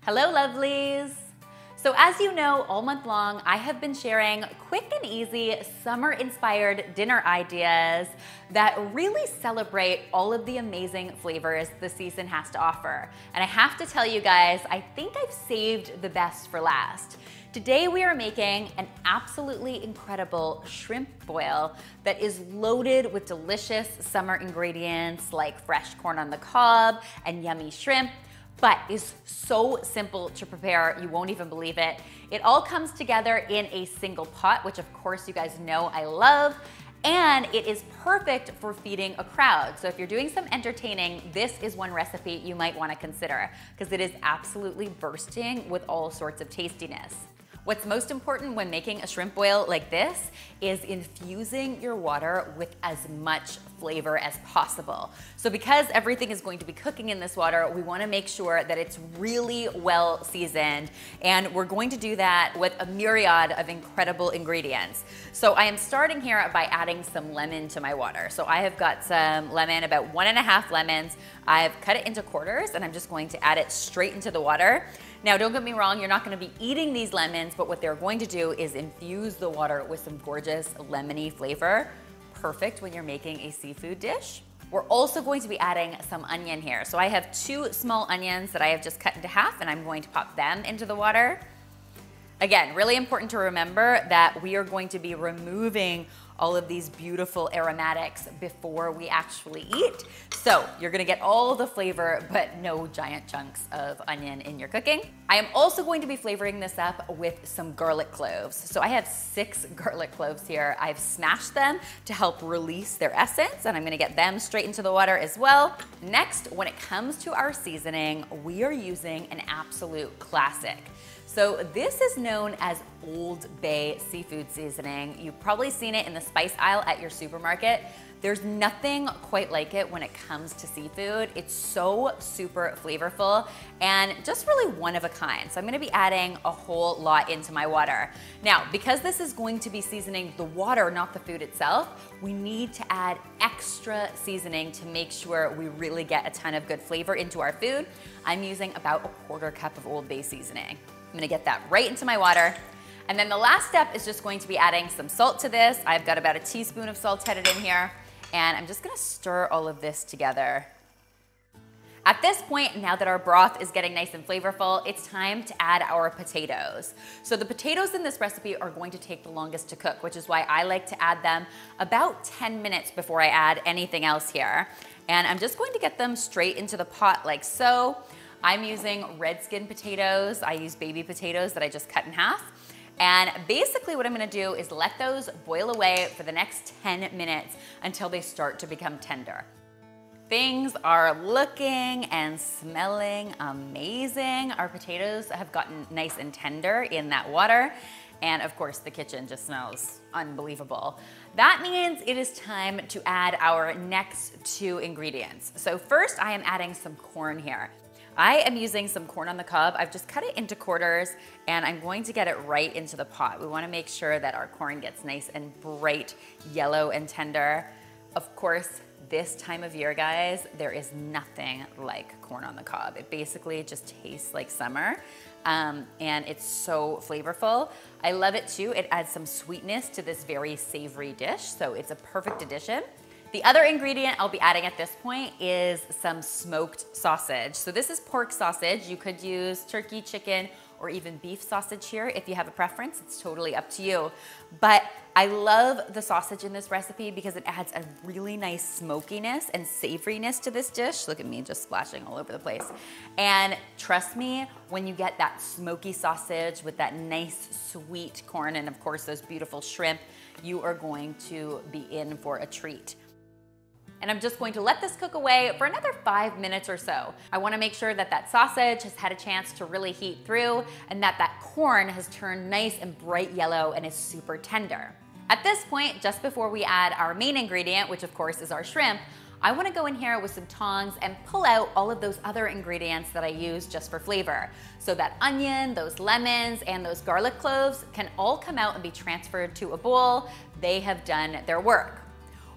Hello, lovelies. So as you know, all month long, I have been sharing quick and easy summer-inspired dinner ideas that really celebrate all of the amazing flavors the season has to offer. And I have to tell you guys, I think I've saved the best for last. Today we are making an absolutely incredible shrimp boil that is loaded with delicious summer ingredients like fresh corn on the cob and yummy shrimp, but is so simple to prepare, you won't even believe it. It all comes together in a single pot, which of course you guys know I love, and it is perfect for feeding a crowd. So if you're doing some entertaining, this is one recipe you might wanna consider because it is absolutely bursting with all sorts of tastiness. What's most important when making a shrimp boil like this is infusing your water with as much flavor as possible. So because everything is going to be cooking in this water, we wanna make sure that it's really well seasoned, and we're going to do that with a myriad of incredible ingredients. So I am starting here by adding some lemon to my water. So I have got some lemon, about 1.5 lemons. I've cut it into quarters and I'm just going to add it straight into the water. Now, don't get me wrong, you're not gonna be eating these lemons, but what they're going to do is infuse the water with some gorgeous lemony flavor. Perfect when you're making a seafood dish. We're also going to be adding some onion here. So I have 2 small onions that I have just cut into half, and I'm going to pop them into the water. Again, really important to remember that we are going to be removing all of these beautiful aromatics before we actually eat. So you're gonna get all the flavor, but no giant chunks of onion in your cooking. I am also going to be flavoring this up with some garlic cloves. So I have 6 garlic cloves here. I've smashed them to help release their essence, and I'm gonna get them straight into the water as well. Next, when it comes to our seasoning, we are using an absolute classic. So this is known as Old Bay seafood seasoning. You've probably seen it in the spice aisle at your supermarket. There's nothing quite like it when it comes to seafood. It's so super flavorful and just really one of a kind. So I'm gonna be adding a whole lot into my water. Now, because this is going to be seasoning the water, not the food itself, we need to add extra seasoning to make sure we really get a ton of good flavor into our food. I'm using about 1/4 cup of Old Bay seasoning. I'm gonna get that right into my water. And then the last step is just going to be adding some salt to this. I've got about 1 teaspoon of salt headed in here, and I'm just gonna stir all of this together. At this point, now that our broth is getting nice and flavorful, it's time to add our potatoes. So the potatoes in this recipe are going to take the longest to cook, which is why I like to add them about 10 minutes before I add anything else here. And I'm just going to get them straight into the pot like so. I'm using red skin potatoes. I use baby potatoes that I just cut in half. And basically what I'm gonna do is let those boil away for the next 10 minutes until they start to become tender. Things are looking and smelling amazing. Our potatoes have gotten nice and tender in that water. And of course, the kitchen just smells unbelievable. That means it is time to add our next 2 ingredients. So first, I am adding some corn here. I am using some corn on the cob. I've just cut it into quarters, and I'm going to get it right into the pot. We wanna make sure that our corn gets nice and bright yellow and tender. Of course, this time of year, guys, there is nothing like corn on the cob. It basically just tastes like summer, and it's so flavorful. I love it too. It adds some sweetness to this very savory dish, so it's a perfect addition. The other ingredient I'll be adding at this point is some smoked sausage. So this is pork sausage. You could use turkey, chicken, or even beef sausage here if you have a preference. It's totally up to you. But I love the sausage in this recipe because it adds a really nice smokiness and savoriness to this dish. Look at me just splashing all over the place. And trust me, when you get that smoky sausage with that nice sweet corn and of course those beautiful shrimp, you are going to be in for a treat. And I'm just going to let this cook away for another 5 minutes or so. I wanna make sure that that sausage has had a chance to really heat through and that that corn has turned nice and bright yellow and is super tender. At this point, just before we add our main ingredient, which of course is our shrimp, I wanna go in here with some tongs and pull out all of those other ingredients that I use just for flavor. So that onion, those lemons, and those garlic cloves can all come out and be transferred to a bowl. They have done their work.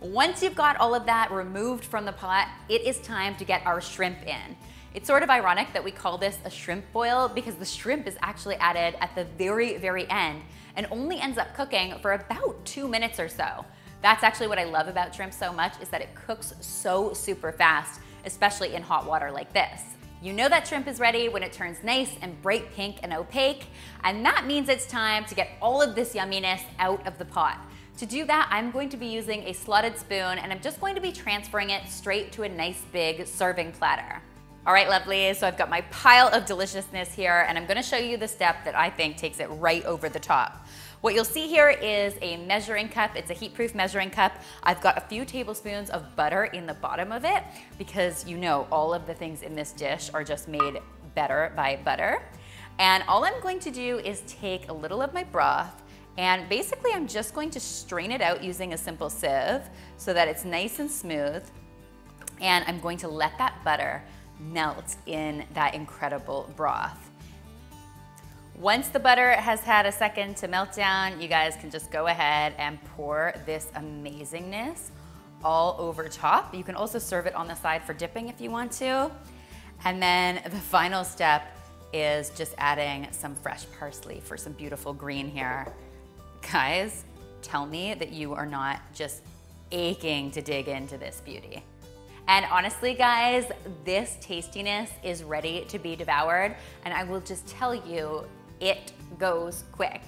Once you've got all of that removed from the pot, it is time to get our shrimp in. It's sort of ironic that we call this a shrimp boil because the shrimp is actually added at the very, very end and only ends up cooking for about 2 minutes or so. That's actually what I love about shrimp so much, is that it cooks so super fast, especially in hot water like this. You know that shrimp is ready when it turns nice and bright pink and opaque, and that means it's time to get all of this yumminess out of the pot. To do that, I'm going to be using a slotted spoon, and I'm just going to be transferring it straight to a nice big serving platter. All right, lovelies, so I've got my pile of deliciousness here, and I'm gonna show you the step that I think takes it right over the top. What you'll see here is a measuring cup. It's a heat-proof measuring cup. I've got a few tablespoons of butter in the bottom of it because you know all of the things in this dish are just made better by butter. And all I'm going to do is take a little of my broth, and basically I'm just going to strain it out using a simple sieve so that it's nice and smooth. And I'm going to let that butter melt in that incredible broth. Once the butter has had a second to melt down, you guys can just go ahead and pour this amazingness all over top. You can also serve it on the side for dipping if you want to. And then the final step is just adding some fresh parsley for some beautiful green here. Guys, tell me that you are not just aching to dig into this beauty. And honestly, guys, this tastiness is ready to be devoured, and I will just tell you, it goes quick.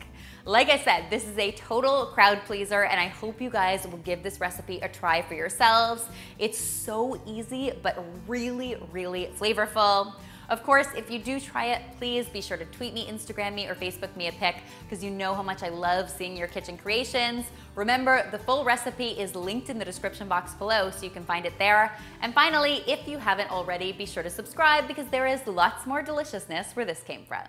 Like I said, this is a total crowd pleaser, and I hope you guys will give this recipe a try for yourselves. It's so easy, but really, really flavorful. Of course, if you do try it, please be sure to tweet me, Instagram me, or Facebook me a pic, because you know how much I love seeing your kitchen creations. Remember, the full recipe is linked in the description box below, so you can find it there. And finally, if you haven't already, be sure to subscribe, because there is lots more deliciousness where this came from.